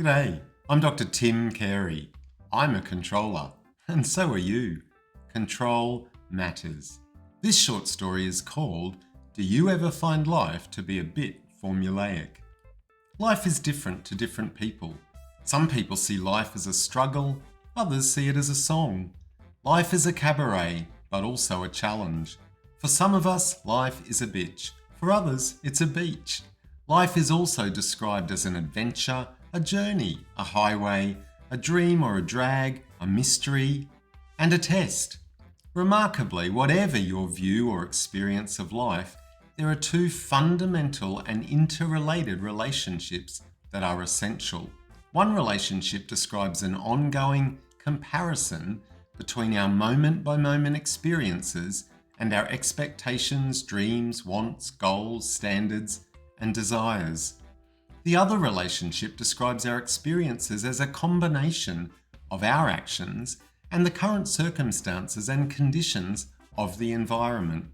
G'day, I'm Dr. Tim Carey. I'm a controller, and so are you. Control matters. This short story is called, Do You Ever Find Life to Be a Bit Formulaic? Life is different to different people. Some people see life as a struggle, others see it as a song. Life is a cabaret, but also a challenge. For some of us, life is a bitch. For others, it's a beach. Life is also described as an adventure, a journey, a highway, a dream or a drag, a mystery, and a test. Remarkably, whatever your view or experience of life, there are two fundamental and interrelated relationships that are essential. One relationship describes an ongoing comparison between our moment-by-moment experiences and our expectations, dreams, wants, goals, standards, and desires. The other relationship describes our experiences as a combination of our actions and the current circumstances and conditions of the environment.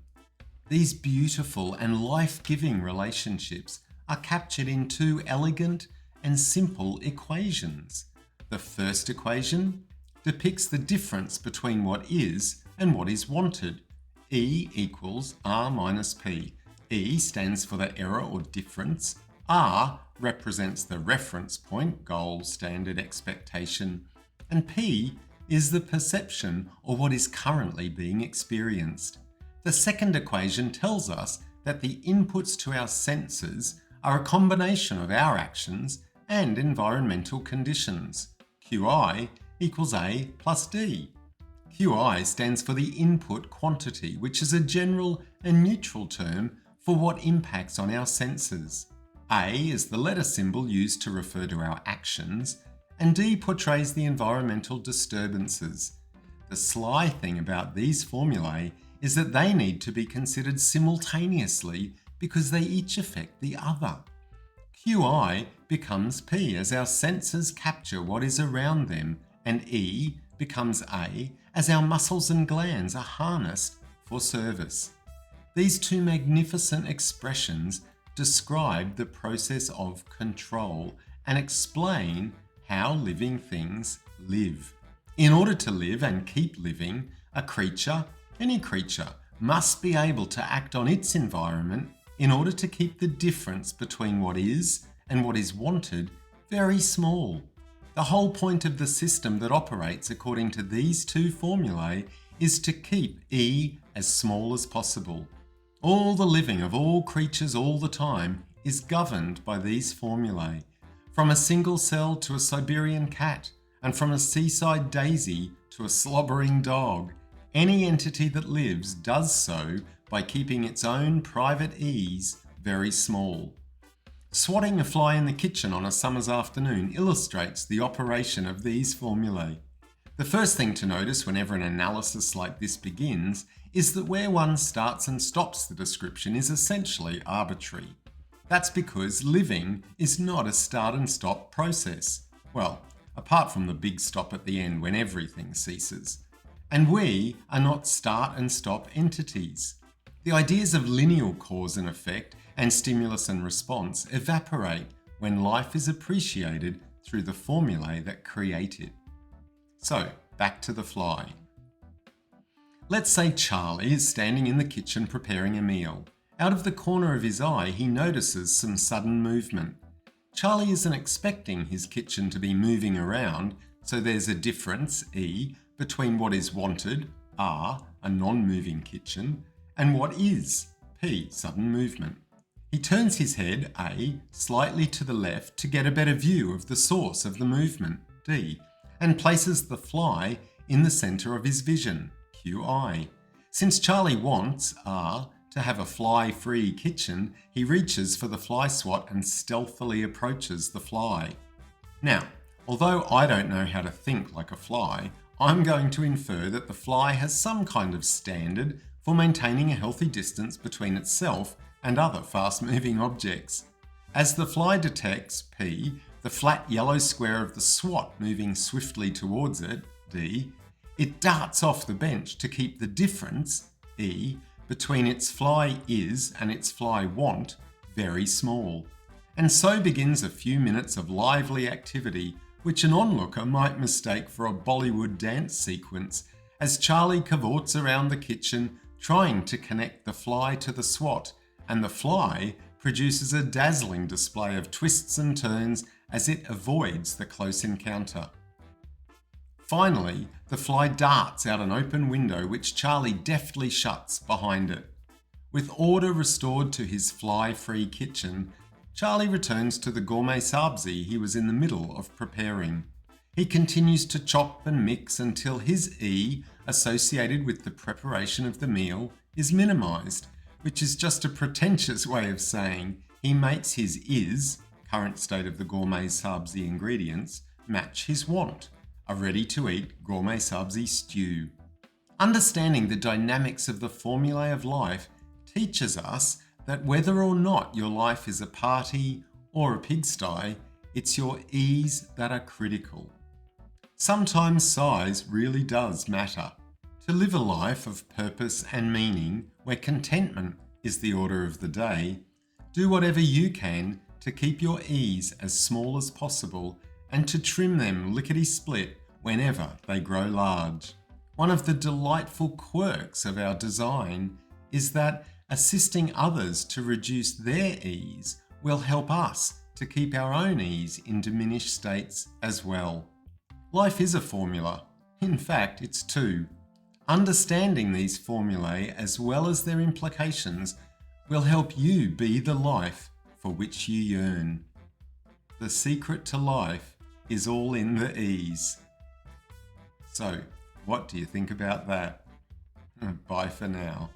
These beautiful and life-giving relationships are captured in two elegant and simple equations. The first equation depicts the difference between what is and what is wanted. E equals R minus P. E stands for the error or difference. R represents the reference point, goal, standard, expectation. And P is the perception or what is currently being experienced. The second equation tells us that the inputs to our senses are a combination of our actions and environmental conditions. QI equals A plus D. QI stands for the input quantity, which is a general and neutral term for what impacts on our senses. A is the letter symbol used to refer to our actions, and D portrays the environmental disturbances. The sly thing about these formulae is that they need to be considered simultaneously because they each affect the other. QI becomes P as our senses capture what is around them, and E becomes A as our muscles and glands are harnessed for service. These two magnificent expressions describe the process of control and explain how living things live. In order to live and keep living, a creature, any creature, must be able to act on its environment in order to keep the difference between what is and what is wanted very small. The whole point of the system that operates according to these two formulae is to keep E as small as possible. All the living of all creatures all the time is governed by these formulae. From a single cell to a Siberian cat, and from a seaside daisy to a slobbering dog, any entity that lives does so by keeping its own private E's very small. Swatting a fly in the kitchen on a summer's afternoon illustrates the operation of these formulae. The first thing to notice whenever an analysis like this begins is that where one starts and stops the description is essentially arbitrary. That's because living is not a start and stop process. Well, apart from the big stop at the end when everything ceases. And we are not start and stop entities. The ideas of lineal cause and effect and stimulus and response evaporate when life is appreciated through the formulae that create it. So, back to the fly. Let's say Charlie is standing in the kitchen preparing a meal. Out of the corner of his eye, he notices some sudden movement. Charlie isn't expecting his kitchen to be moving around, so there's a difference, E, between what is wanted, R, a non-moving kitchen, and what is, P, sudden movement. He turns his head, A, slightly to the left to get a better view of the source of the movement, D, and places the fly in the center of his vision, QI. Since Charlie wants, R, to have a fly-free kitchen, he reaches for the fly swat and stealthily approaches the fly. Now, although I don't know how to think like a fly, I'm going to infer that the fly has some kind of standard for maintaining a healthy distance between itself and other fast-moving objects. As the fly detects, P, the flat yellow square of the swat moving swiftly towards it, D, it darts off the bench to keep the difference, E, between its fly is and its fly want very small. And so begins a few minutes of lively activity, which an onlooker might mistake for a Bollywood dance sequence, as Charlie cavorts around the kitchen trying to connect the fly to the swat, and the fly produces a dazzling display of twists and turns as it avoids the close encounter. Finally, the fly darts out an open window which Charlie deftly shuts behind it. With order restored to his fly-free kitchen, Charlie returns to the gourmet sabzi he was in the middle of preparing. He continues to chop and mix until his E associated with the preparation of the meal is minimised, which is just a pretentious way of saying he makes his is, current state of the gourmet sabzi ingredients, match his want, a ready-to-eat gourmet sabzi stew. Understanding the dynamics of the formulae of life teaches us that whether or not your life is a party or a pigsty, it's your ease that are critical. Sometimes size really does matter. To live a life of purpose and meaning, where contentment is the order of the day, do whatever you can to keep your ease as small as possible and to trim them lickety-split whenever they grow large. One of the delightful quirks of our design is that assisting others to reduce their ease will help us to keep our own ease in diminished states as well. Life is a formula. In fact, it's two. Understanding these formulae as well as their implications will help you be the life for which you yearn. The secret to life is all in the ease. So, what do you think about that? Bye for now.